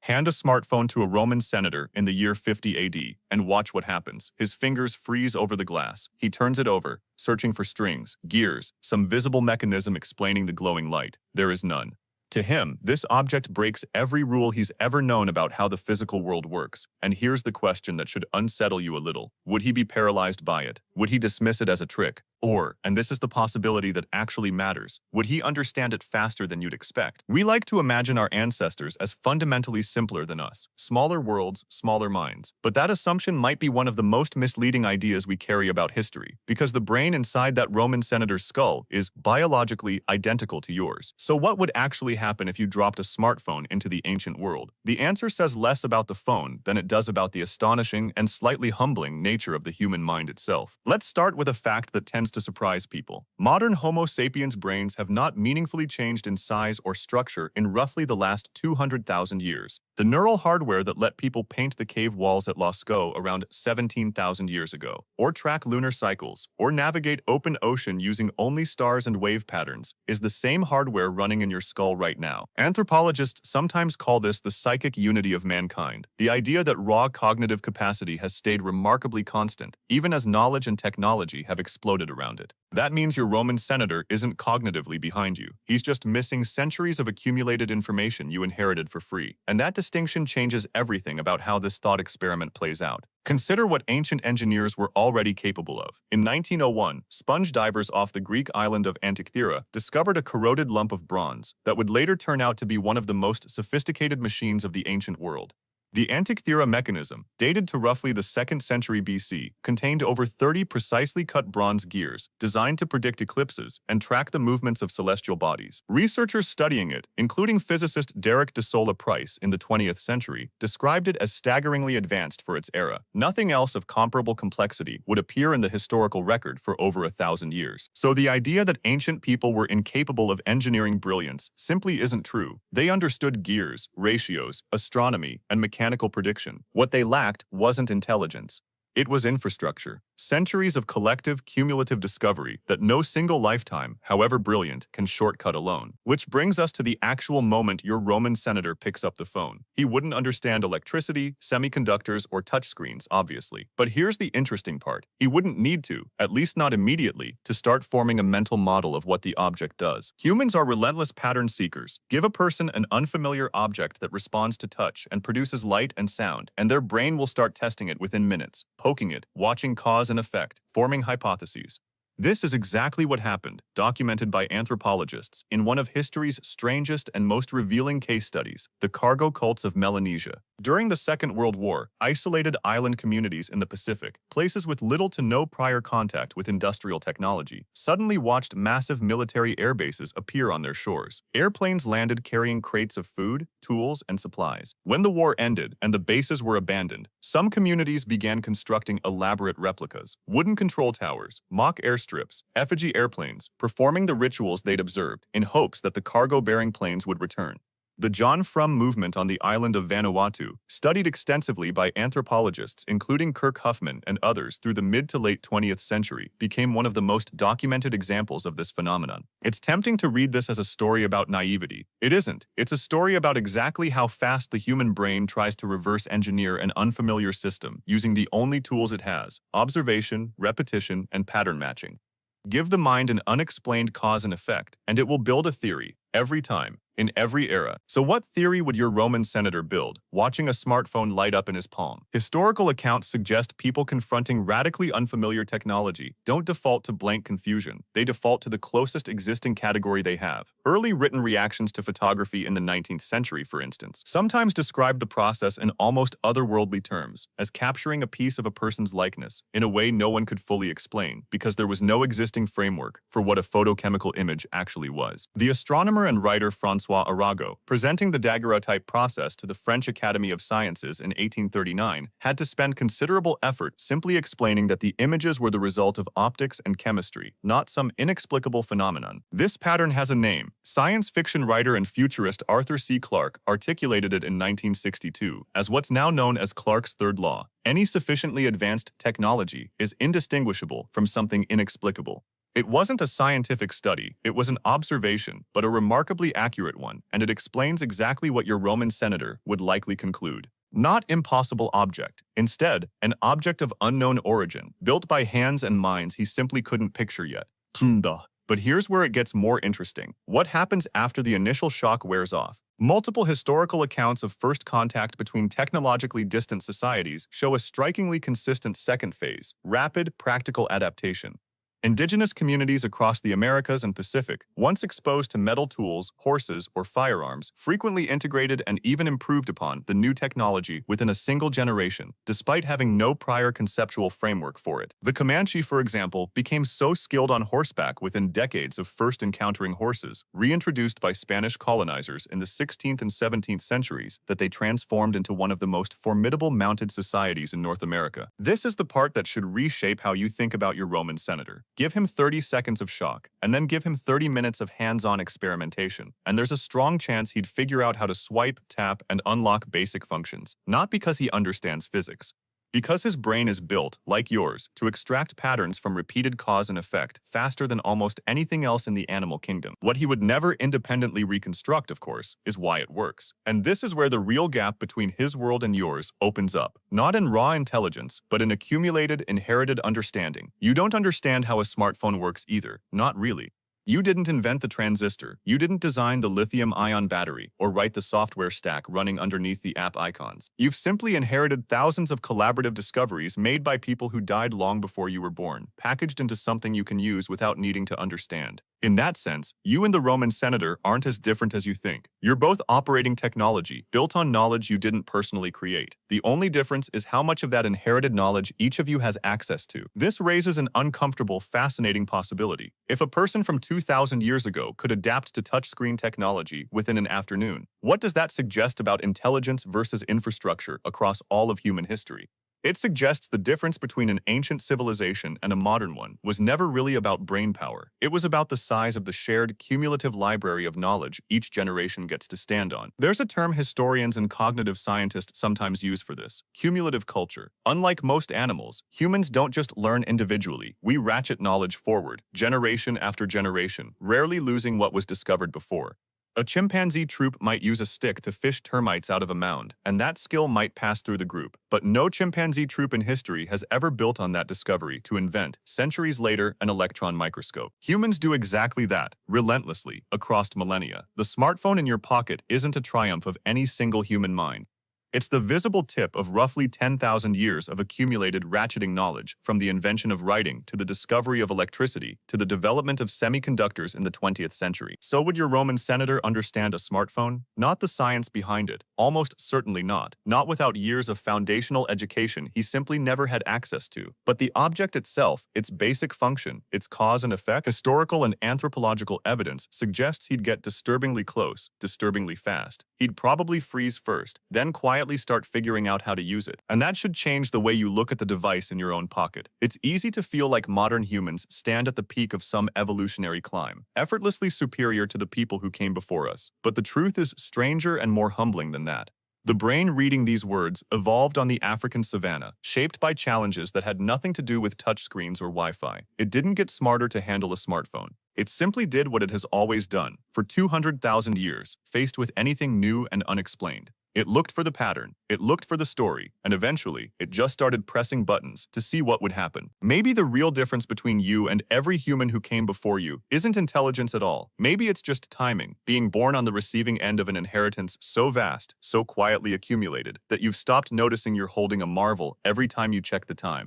Hand a smartphone to a Roman senator in the year 50 AD and watch what happens. His fingers freeze over the glass. He turns it over, searching for strings, gears, some visible mechanism explaining the glowing light. There is none. To him, this object breaks every rule he's ever known about how the physical world works. And here's the question that should unsettle you a little. Would he be paralyzed by it? Would he dismiss it as a trick? Or, and this is the possibility that actually matters, would he understand it faster than you'd expect? We like to imagine our ancestors as fundamentally simpler than us. Smaller worlds, smaller minds. But that assumption might be one of the most misleading ideas we carry about history, because the brain inside that Roman senator's skull is biologically identical to yours. So what would actually happen if you dropped a smartphone into the ancient world? The answer says less about the phone than it does about the astonishing and slightly humbling nature of the human mind itself. Let's start with a fact that tends to surprise people. Modern Homo sapiens brains have not meaningfully changed in size or structure in roughly the last 200,000 years. The neural hardware that let people paint the cave walls at Lascaux around 17,000 years ago, or track lunar cycles, or navigate open ocean using only stars and wave patterns, is the same hardware running in your skull right now. Anthropologists sometimes call this the psychic unity of mankind, the idea that raw cognitive capacity has stayed remarkably constant, even as knowledge and technology have exploded around it. That means your Roman senator isn't cognitively behind you. He's just missing centuries of accumulated information you inherited for free. And that distinction changes everything about how this thought experiment plays out. Consider what ancient engineers were already capable of. In 1901, sponge divers off the Greek island of Antikythera discovered a corroded lump of bronze that would later turn out to be one of the most sophisticated machines of the ancient world. The Antikythera mechanism, dated to roughly the 2nd century BC, contained over 30 precisely cut bronze gears designed to predict eclipses and track the movements of celestial bodies. Researchers studying it, including physicist Derek de Solla Price in the 20th century, described it as staggeringly advanced for its era. Nothing else of comparable complexity would appear in the historical record for over 1,000 years. So the idea that ancient people were incapable of engineering brilliance simply isn't true. They understood gears, ratios, astronomy, and mechanical prediction. What they lacked wasn't intelligence. It was infrastructure. Centuries of collective, cumulative discovery that no single lifetime, however brilliant, can shortcut alone. Which brings us to the actual moment your Roman senator picks up the phone. He wouldn't understand electricity, semiconductors, or touchscreens, obviously. But here's the interesting part. He wouldn't need to, at least not immediately, to start forming a mental model of what the object does. Humans are relentless pattern seekers. Give a person an unfamiliar object that responds to touch and produces light and sound, and their brain will start testing it within minutes, poking it, watching cause and effect, forming hypotheses. This is exactly what happened, documented by anthropologists, in one of history's strangest and most revealing case studies, the cargo cults of Melanesia. During the Second World War, isolated island communities in the Pacific, places with little to no prior contact with industrial technology, suddenly watched massive military airbases appear on their shores. Airplanes landed carrying crates of food, tools, and supplies. When the war ended and the bases were abandoned, some communities began constructing elaborate replicas, wooden control towers, mock airstrips, effigy airplanes, performing the rituals they'd observed in hopes that the cargo-bearing planes would return. The John Frum movement on the island of Vanuatu, studied extensively by anthropologists including Kirk Huffman and others through the mid to late 20th century, became one of the most documented examples of this phenomenon. It's tempting to read this as a story about naivety. It isn't. It's a story about exactly how fast the human brain tries to reverse engineer an unfamiliar system using the only tools it has: observation, repetition, and pattern matching. Give the mind an unexplained cause and effect, and it will build a theory, every time, in every era. So what theory would your Roman senator build, watching a smartphone light up in his palm? Historical accounts suggest people confronting radically unfamiliar technology don't default to blank confusion. They default to the closest existing category they have. Early written reactions to photography in the 19th century, for instance, sometimes describe the process in almost otherworldly terms, as capturing a piece of a person's likeness in a way no one could fully explain, because there was no existing framework for what a photochemical image actually was. The astronomer and writer François Arago, presenting the daguerreotype process to the French Academy of Sciences in 1839, had to spend considerable effort simply explaining that the images were the result of optics and chemistry, not some inexplicable phenomenon. This pattern has a name. Science fiction writer and futurist Arthur C. Clarke articulated it in 1962 as what's now known as Clarke's third law. Any sufficiently advanced technology is indistinguishable from something inexplicable. It wasn't a scientific study, it was an observation, but a remarkably accurate one, and it explains exactly what your Roman senator would likely conclude. Not impossible object. Instead, an object of unknown origin, built by hands and minds he simply couldn't picture yet. Duh. But here's where it gets more interesting. What happens after the initial shock wears off? Multiple historical accounts of first contact between technologically distant societies show a strikingly consistent second phase: rapid, practical adaptation. Indigenous communities across the Americas and Pacific, once exposed to metal tools, horses, or firearms, frequently integrated and even improved upon the new technology within a single generation, despite having no prior conceptual framework for it. The Comanche, for example, became so skilled on horseback within decades of first encountering horses, reintroduced by Spanish colonizers in the 16th and 17th centuries, that they transformed into one of the most formidable mounted societies in North America. This is the part that should reshape how you think about your Roman senator. Give him 30 seconds of shock, and then give him 30 minutes of hands-on experimentation, and there's a strong chance he'd figure out how to swipe, tap, and unlock basic functions, not because he understands physics. Because his brain is built, like yours, to extract patterns from repeated cause and effect faster than almost anything else in the animal kingdom. What he would never independently reconstruct, of course, is why it works. And this is where the real gap between his world and yours opens up. Not in raw intelligence, but in accumulated, inherited understanding. You don't understand how a smartphone works either. Not really. You didn't invent the transistor, you didn't design the lithium-ion battery, or write the software stack running underneath the app icons. You've simply inherited thousands of collaborative discoveries made by people who died long before you were born, packaged into something you can use without needing to understand. In that sense, you and the Roman senator aren't as different as you think. You're both operating technology, built on knowledge you didn't personally create. The only difference is how much of that inherited knowledge each of you has access to. This raises an uncomfortable, fascinating possibility. If a person from 2,000 years ago could adapt to touchscreen technology within an afternoon, what does that suggest about intelligence versus infrastructure across all of human history? It suggests the difference between an ancient civilization and a modern one was never really about brain power. It was about the size of the shared cumulative library of knowledge each generation gets to stand on. There's a term historians and cognitive scientists sometimes use for this: cumulative culture. Unlike most animals, humans don't just learn individually. We ratchet knowledge forward, generation after generation, rarely losing what was discovered before. A chimpanzee troop might use a stick to fish termites out of a mound, and that skill might pass through the group. But no chimpanzee troop in history has ever built on that discovery to invent, centuries later, an electron microscope. Humans do exactly that, relentlessly, across millennia. The smartphone in your pocket isn't a triumph of any single human mind. It's the visible tip of roughly 10,000 years of accumulated ratcheting knowledge, from the invention of writing to the discovery of electricity to the development of semiconductors in the 20th century. So would your Roman senator understand a smartphone? Not the science behind it. Almost certainly not. Not without years of foundational education he simply never had access to. But the object itself, its basic function, its cause and effect, historical and anthropological evidence suggests he'd get disturbingly close, disturbingly fast. He'd probably freeze first, then quietly start figuring out how to use it. And that should change the way you look at the device in your own pocket. It's easy to feel like modern humans stand at the peak of some evolutionary climb, effortlessly superior to the people who came before us. But the truth is stranger and more humbling than that. The brain reading these words evolved on the African savanna, shaped by challenges that had nothing to do with touchscreens or Wi-Fi. It didn't get smarter to handle a smartphone. It simply did what it has always done, for 200,000 years, faced with anything new and unexplained. It looked for the pattern, it looked for the story, and eventually, it just started pressing buttons to see what would happen. Maybe the real difference between you and every human who came before you isn't intelligence at all. Maybe it's just timing, being born on the receiving end of an inheritance so vast, so quietly accumulated, that you've stopped noticing you're holding a marvel every time you check the time.